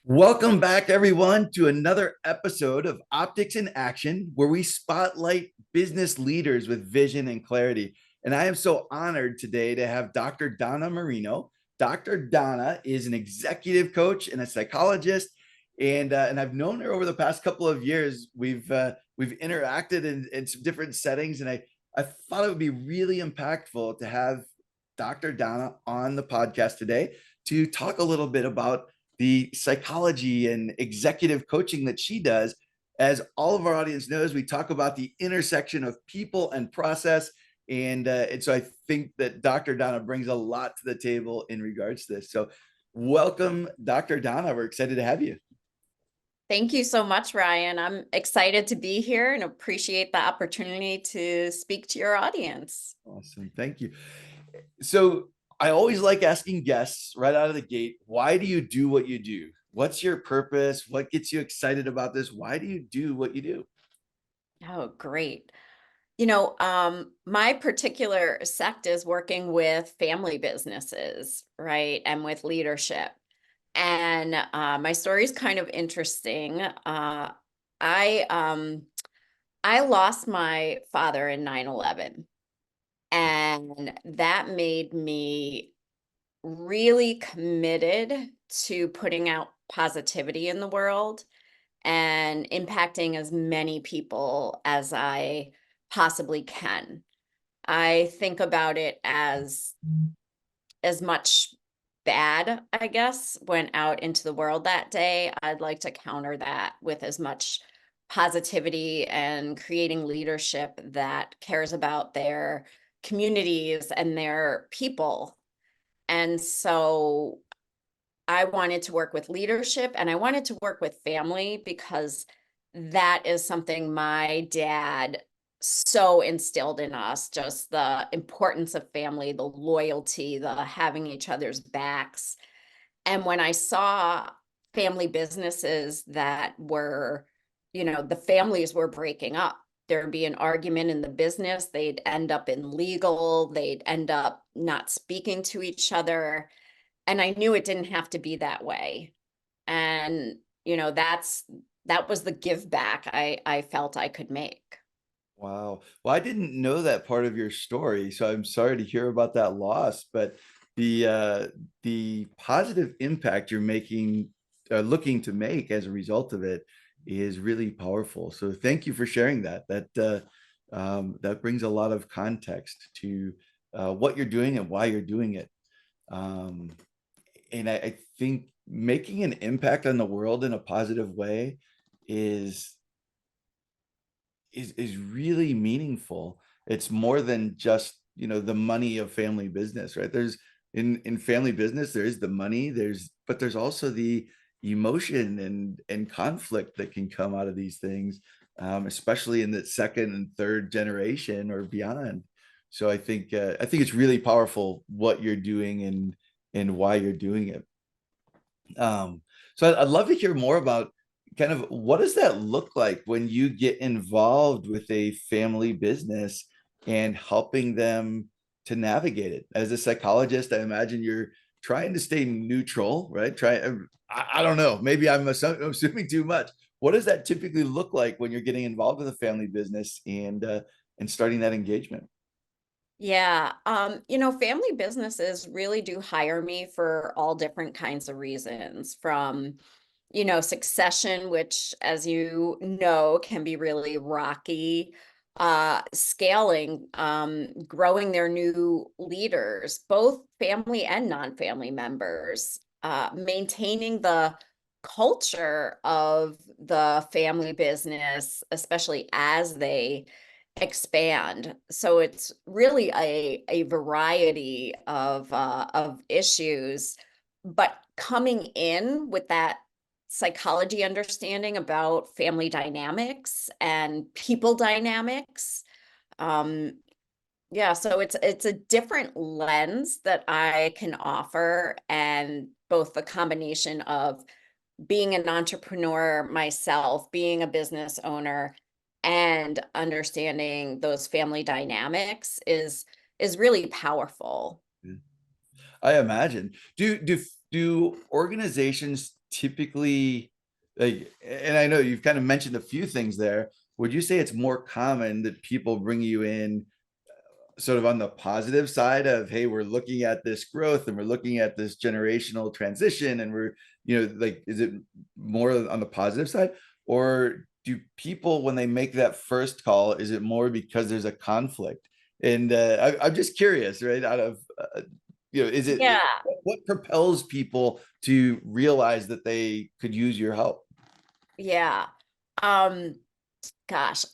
Welcome back, everyone, to another episode of Optics in Action, where we spotlight business leaders with vision and clarity. And I am so honored today to have Dr. Donna Marino. Dr. Donna is an executive coach and a psychologist, and I've known her over the past couple of years. We've interacted in some different settings, and I thought it would be really impactful to have Dr. Donna on the podcast today to talk a little bit about the psychology and executive coaching that she does. As all of our audience knows, we talk about the intersection of people and process. And so I think that Dr. Donna brings a lot to the table in regards to this. So welcome, Dr. Donna. We're excited to have you. Thank you so much, Ryan. I'm excited to be here and appreciate the opportunity to speak to your audience. Awesome. Thank you. So I always like asking guests right out of the gate, why do you do what you do? What's your purpose? What gets you excited about this? Why do you do what you do? Oh, great. My particular sect is working with family businesses, right? And with leadership. And my story is kind of interesting. I um, I lost my father in 9/11, and that made me really committed to putting out positivity in the world and impacting as many people as I possibly can. I think about it as much bad, I guess, went out into the world that day. I'd like to counter that with as much positivity and creating leadership that cares about their communities and their people. And so I wanted to work with leadership and I wanted to work with family because that is something my dad so instilled in us, just the importance of family, the loyalty, the having each other's backs. And when I saw family businesses that were, the families were breaking up, there'd be an argument in the business, they'd end up in legal, they'd end up not speaking to each other. And I knew it didn't have to be that way. And, that was the give back I felt I could make. Wow. Well, I didn't know that part of your story, so I'm sorry to hear about that loss, but the positive impact you're making looking to make as a result of it is really powerful. So thank you for sharing that. That brings a lot of context to what you're doing and why you're doing it. Um, and I think making an impact on the world in a positive way is is really meaningful. It's more than just, the money of family business, right? There's in family business, there is the money, but there's also the emotion and conflict that can come out of these things, especially in the second and third generation or beyond. So I think it's really powerful what you're doing and why you're doing it. So I'd love to hear more about kind of what does that look like when you get involved with a family business and helping them to navigate it. As a psychologist, I imagine you're trying to stay neutral, right? I don't know, maybe I'm assuming too much. What does that typically look like when you're getting involved with a family business and starting that engagement? Yeah, family businesses really do hire me for all different kinds of reasons, from, succession, which, as you know, can be really rocky, scaling, growing their new leaders, both family and non-family members, maintaining the culture of the family business, especially as they expand. So it's really a variety of issues, but coming in with that psychology understanding about family dynamics and people dynamics. Um, yeah, so it's a different lens that I can offer, and both the combination of being an entrepreneur myself, being a business owner, and understanding those family dynamics is really powerful. I imagine. Do organizations typically like, and I know you've kind of mentioned a few things there. Would you say it's more common that people bring you in sort of on the positive side of, hey, we're looking at this growth and we're looking at this generational transition and we're, like, is it more on the positive side? Or do people, when they make that first call, is it more because there's a conflict? And I'm just curious, right? Out of, is it, Yeah. what propels people to realize that they could use your help? Yeah. Um, gosh,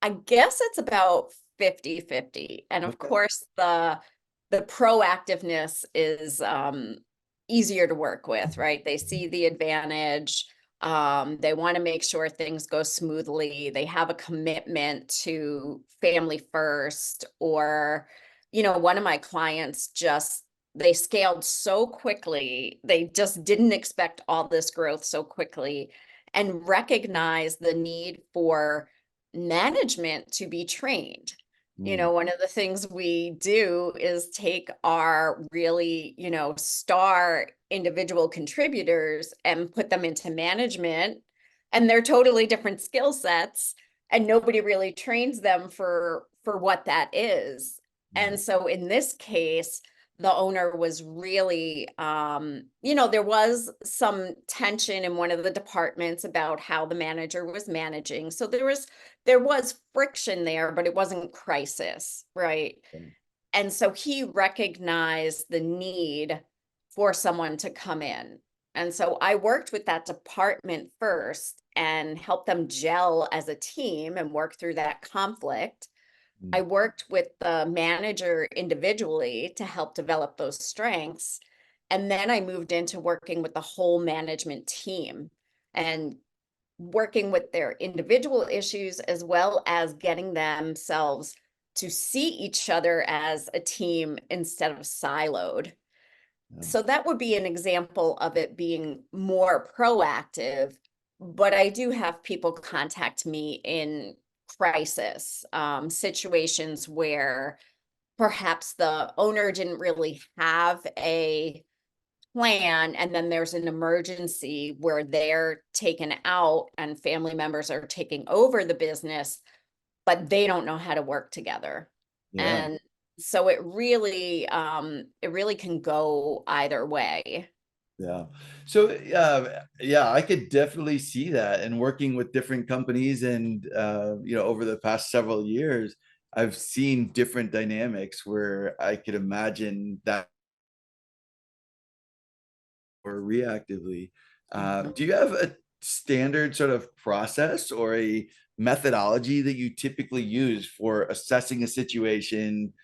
I guess it's about 50-50. And of Okay. course, the proactiveness is easier to work with, right? They see the advantage. They want to make sure things go smoothly. They have a commitment to family first. Or, one of my clients just they scaled so quickly. They just didn't expect all this growth so quickly and recognize the need for management to be trained. Mm, One of the things we do is take our really, star individual contributors and put them into management, and they're totally different skill sets, and nobody really trains them for what that is. mm, And so in this case, the owner was really, there was some tension in one of the departments about how the manager was managing. So there was friction there, but it wasn't crisis, right? mm, And so he recognized the need for someone to come in. And so I worked with that department first and helped them gel as a team and work through that conflict. I mm. worked with the manager individually to help develop those strengths. And then I moved into working with the whole management team and working with their individual issues as well as getting themselves to see each other as a team instead of siloed. Yeah. So that would be an example of it being more proactive. But I do have people contact me in crisis situations where perhaps the owner didn't really have a plan, and then there's an emergency where they're taken out and family members are taking over the business, but they don't know how to work together. Yeah. And so it really can go either way. Yeah. So, yeah, I could definitely see that. And working with different companies and, over the past several years, I've seen different dynamics where I could imagine that or reactively. Mhm. Do you have a standard sort of process or a methodology that you typically use for assessing a situation,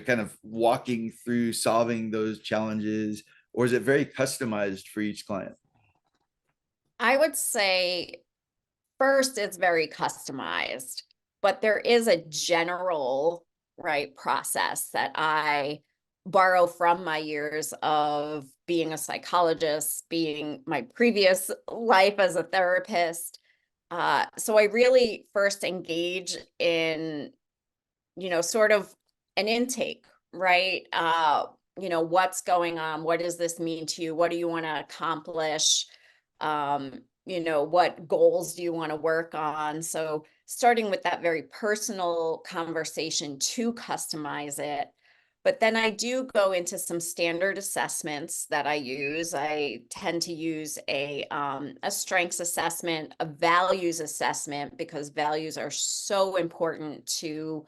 kind of walking through solving those challenges, or is it very customized for each client? I would say first, it's very customized, but there is a general, right, process that I borrow from my years of being a psychologist, being my previous life as a therapist. So I really first engage in, sort of an intake, right? What's going on? What does this mean to you? What do you want to accomplish? What goals do you want to work on? So starting with that very personal conversation to customize it. But then I do go into some standard assessments that I use. I tend to use a strengths assessment, a values assessment, because values are so important to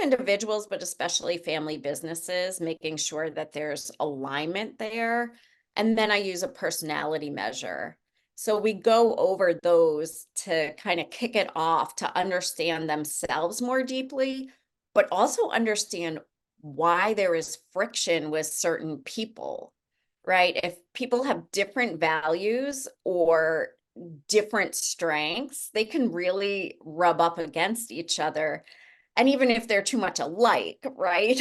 individuals, but especially family businesses, making sure that there's alignment there. And then I use a personality measure. So we go over those to kind of kick it off to understand themselves more deeply, but also understand why there is friction with certain people, right? If people have different values or different strengths, they can really rub up against each other, and even if they're too much alike, right?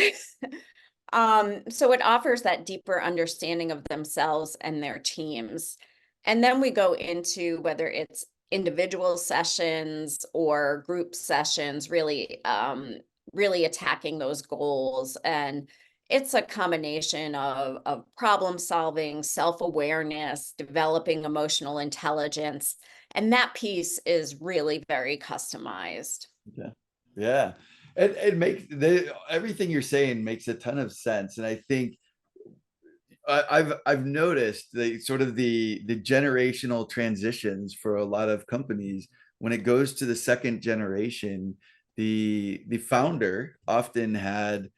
So it offers that deeper understanding of themselves and their teams. And then we go into whether it's individual sessions or group sessions, really attacking those goals and It's a combination of problem solving, self-awareness, developing emotional intelligence, and that piece is really very customized. Yeah. Yeah. It makes everything you're saying makes a ton of sense. And I think I've noticed the sort of the generational transitions for a lot of companies when it goes to the second generation, the founder often had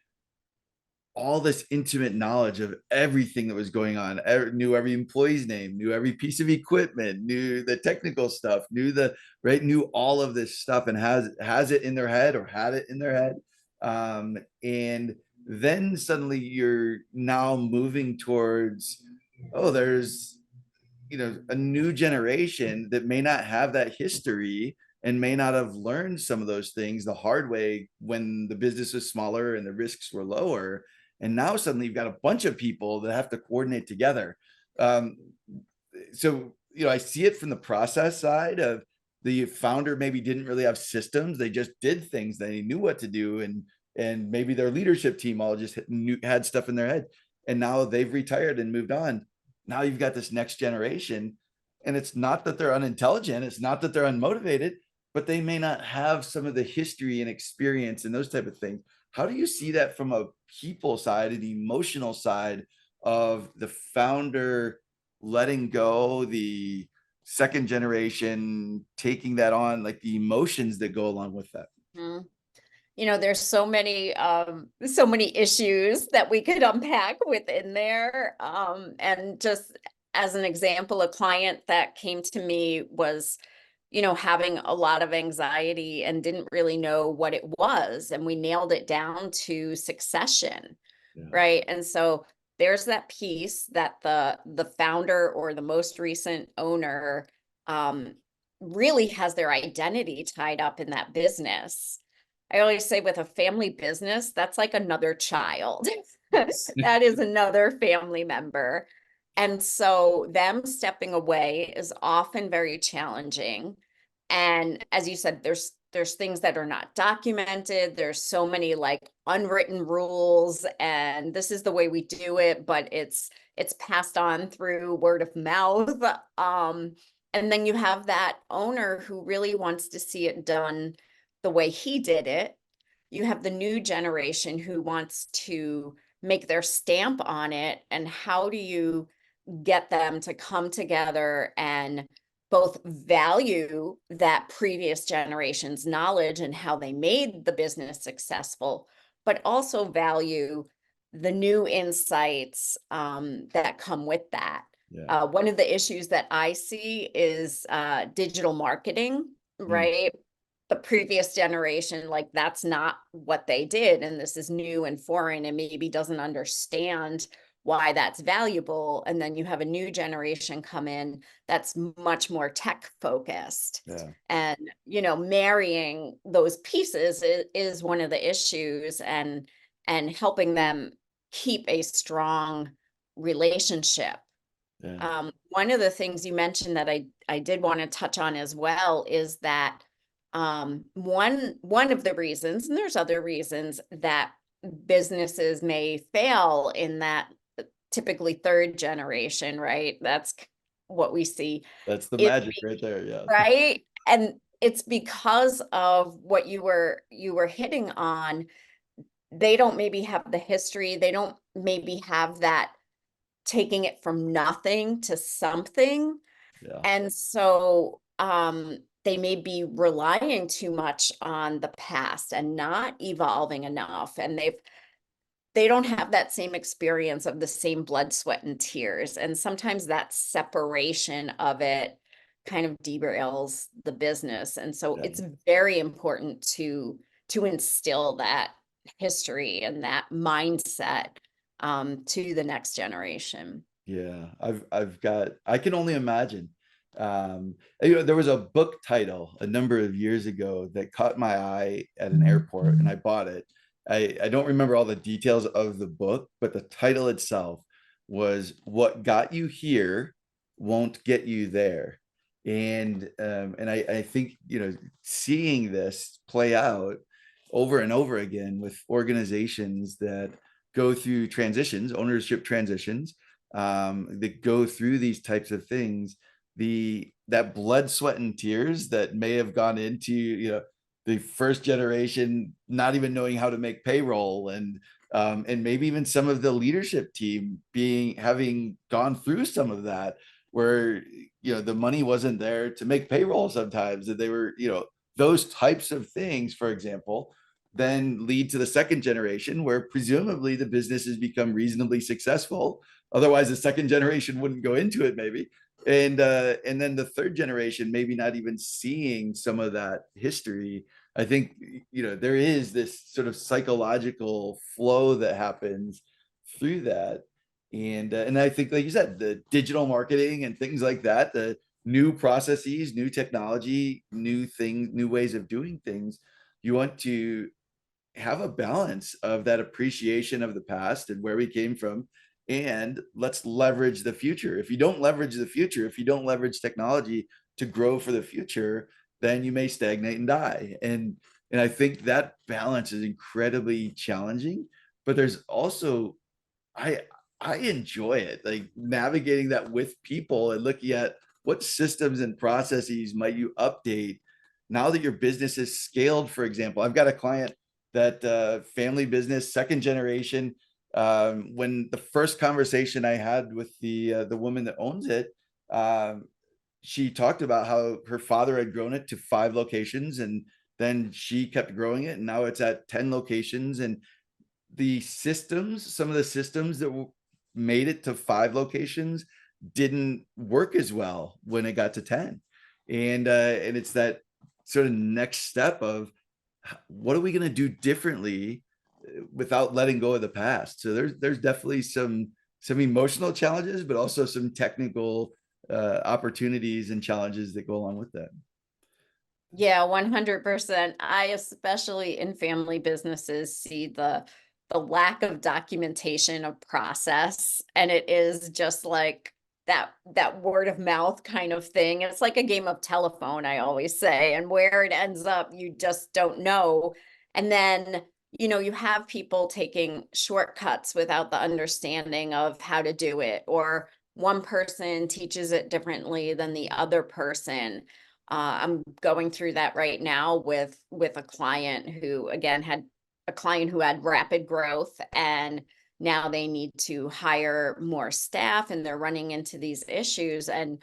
all this intimate knowledge of everything that was going on, knew every employee's name, knew every piece of equipment, knew the technical stuff, knew all of this stuff, and has it in their head or had it in their head. And then suddenly you're now moving towards, oh, there's a new generation that may not have that history and may not have learned some of those things the hard way when the business was smaller and the risks were lower. And now suddenly you've got a bunch of people that have to coordinate together. um, so I see it from the process side of the founder maybe didn't really have systems, they just did things, they knew what to do, and maybe their leadership team all just had stuff in their head, and now they've retired and moved on. Now you've got this next generation, and it's not that they're unintelligent, it's not that they're unmotivated, but they may not have some of the history and experience and those type of things. How do you see that from a people side and the emotional side of the founder letting go, the second generation taking that on, like the emotions that go along with that? Mhm. There's so many issues that we could unpack within there. And just as an example, a client that came to me was, having a lot of anxiety and didn't really know what it was. And we nailed it down to succession, Yeah. right? And so there's that piece that the founder or the most recent owner um, really has their identity tied up in that business. I always say with a family business, that's like another child. That is another family member. And so them stepping away is often very challenging. And as you said, there's things that are not documented. There's so many like unwritten rules, and this is the way we do it, but it's passed on through word of mouth. And then you have that owner who really wants to see it done the way he did it. You have the new generation who wants to make their stamp on it. And how do you get them to come together and both value that previous generation's knowledge and how they made the business successful, but also value the new insights that come with that. Yeah. One of the issues that I see is digital marketing, Mm. right? The previous generation, like that's not what they did, and this is new and foreign, and maybe doesn't understand why that's valuable. And then you have a new generation come in that's much more tech focused. Yeah. And, marrying those pieces is one of the issues, and helping them keep a strong relationship. Yeah. One of the things you mentioned that I did want to touch on as well is that one of the reasons, and there's other reasons that businesses may fail in that typically third generation, right? That's what we see That's the is magic right there. Yeah. right. And it's because of what you were hitting on. They don't maybe have the history. They don't maybe have that taking it from nothing to something. Yeah. And so they may be relying too much on the past and not evolving enough. And they don't have that same experience of the same blood, sweat, and tears. And sometimes that separation of it kind of derails the business. And so Yeah. it's very important to instill that history and that mindset to the next generation. Yeah, I can only imagine. There was a book title a number of years ago that caught my eye at an airport, and I bought it. I don't remember all the details of the book, but the title itself was "What Got You Here Won't Get You There." And I think, seeing this play out over and over again with organizations that go through transitions, ownership transitions, that go through these types of things, that blood, sweat, and tears that may have gone into, the first generation not even knowing how to make payroll, and maybe even some of the leadership team having gone through some of that, where the money wasn't there to make payroll sometimes, that they were, those types of things, for example, then lead to the second generation, where presumably the business has become reasonably successful. Otherwise, the second generation wouldn't go into it, maybe. And then the third generation, maybe not even seeing some of that history. I think, there is this sort of psychological flow that happens through that. And I think, like you said, the digital marketing and things like that, the new processes, new technology, new things, new ways of doing things, you want to have a balance of that appreciation of the past and where we came from, and let's leverage the future. If you don't leverage the future, if you don't leverage technology to grow for the future, then you may stagnate and die. And I think that balance is incredibly challenging, but there's also, I I enjoy it, like navigating that with people and looking at what systems and processes might you update now that your business is scaled. For example, I've got a client that family business, second generation. When the first conversation I had with the woman that owns it, um, she talked about how her father had grown it to 5 locations, and then she kept growing it, and now it's at 10 locations. And some of the systems that made it to 5 locations didn't work as well when it got to 10. And it's that sort of next step of what are we going to do differently without letting go of the past. So there's definitely some emotional challenges, but also some technical opportunities and challenges that go along with that. Yeah, 100%. I especially in family businesses see the lack of documentation of process, and it is just like that word of mouth kind of thing. It's like a game of telephone, I always say, and where it ends up, you just don't know. And then, you have people taking shortcuts without the understanding of how to do it, or one person teaches it differently than the other person. I'm going through that right now with a client who again had a client who had rapid growth, and now they need to hire more staff, and they're running into these issues, and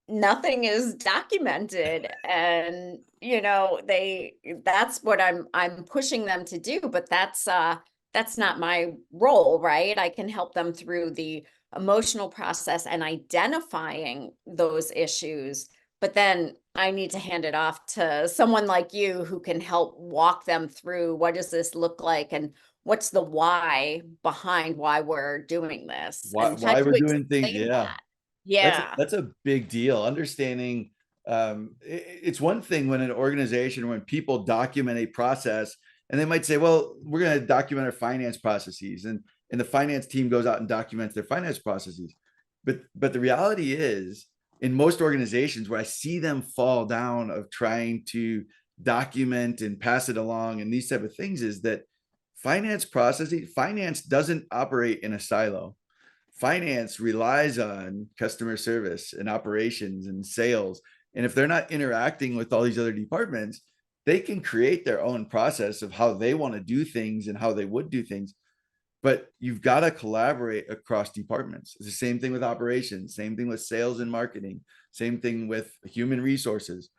nothing is documented. And they that's what I'm pushing them to do, but that's not my role, right? I can help them through the emotional process and identifying those issues, but then I need to hand it off to someone like you who can help walk them through what does this look like, and what's the why behind why we're doing this, and how Why to we're doing things, explain yeah. that. Yeah. That's a big deal. Understanding, it's one thing when an organization, when people document a process, and they might say, "Well, we're going to document our finance processes," and the finance team goes out and documents their finance processes. But the reality is, in most organizations, where I see them fall down of trying to document and pass it along, and these type of things, is that finance doesn't operate in a silo. Finance relies on customer service and operations and sales. And if they're not interacting with all these other departments, they can create their own process of how they want to do things and how they would do things. But you've got to collaborate across departments. It's the same thing with operations, same thing with sales and marketing, same thing with human resources.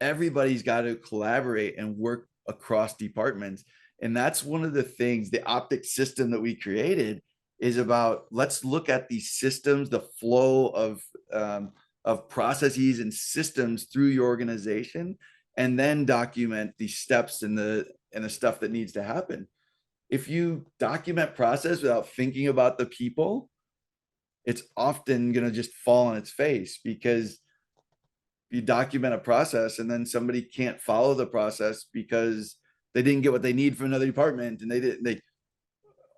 Everybody's got to collaborate and work across departments. And that's one of the things, the optic system that we created is about, let's look at these systems, the flow of processes and systems through your organization, and then document the steps and the stuff that needs to happen. If you document process without thinking about the people, it's often going to just fall on its face, because you document a process and then somebody can't follow the process because they didn't get what they need from another department, and they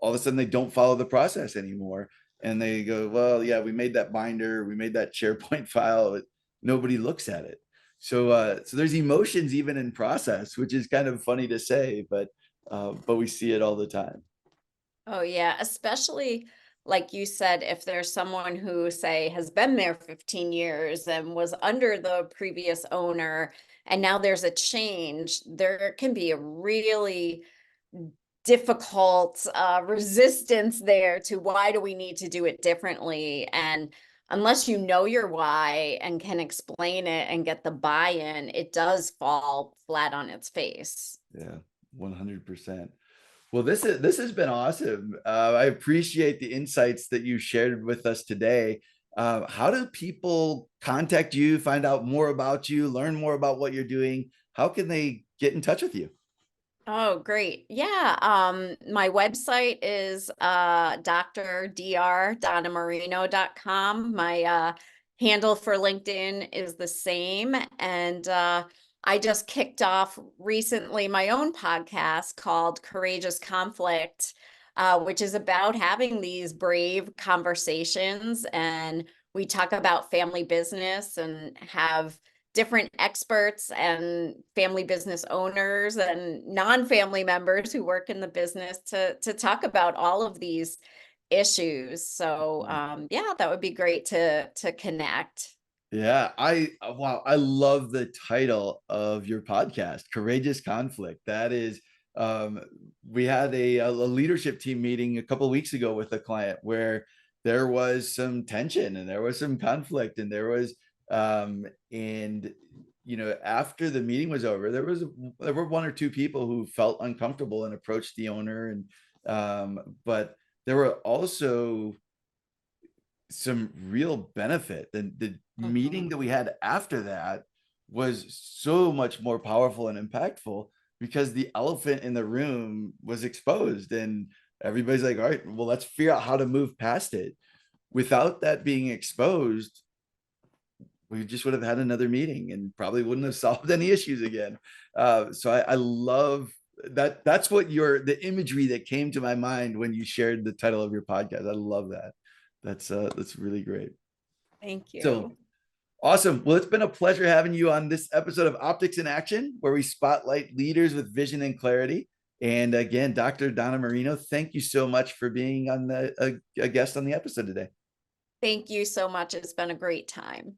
all of a sudden they don't follow the process anymore, and they go, well, yeah, we made that binder, we made that SharePoint file, but nobody looks at it. So there's emotions even in process, which is kind of funny to say, but we see it all the time. Oh, yeah, especially like you said, if there's someone who, say, has been there 15 years and was under the previous owner, and now there's a change, there can be a really difficult resistance there to why do we need to do it differently? And unless you know your why and can explain it and get the buy-in, it does fall flat on its face. Yeah, 100%. Well, this has been awesome. I appreciate the insights that you shared with us today. How do people contact you, find out more about you, learn more about what you're doing? How can they get in touch with you? Oh, great. Yeah. My website is drdonnamarino.com. My handle for LinkedIn is the same. And I just kicked off recently my own podcast called Courageous Conflict, which is about having these brave conversations. And we talk about family business and have different experts and family business owners and non-family members who work in the business to talk about all of these issues. So yeah, that would be great to connect. Yeah, wow, I love the title of your podcast, Courageous Conflict. That is, um, we had a leadership team meeting a couple of weeks ago with a client where there was some tension and there was some conflict and and after the meeting was over, there were one or two people who felt uncomfortable and approached the owner, and but there were also some real benefit. And the meeting Mhm. that we had after that was so much more powerful and impactful because the elephant in the room was exposed, and everybody's like, all right, well, let's figure out how to move past it. Without that being exposed, we just would have had another meeting and probably wouldn't have solved any issues again. So I love that. That's what the imagery that came to my mind when you shared the title of your podcast. I love that. That's really great. Thank So you. awesome. Well, it's been a pleasure having you on this episode of Optics in Action, where we spotlight leaders with vision and clarity. And again, Dr. Donna Marino, thank you so much for being on a guest on the episode today. Thank you so much. It's been a great time.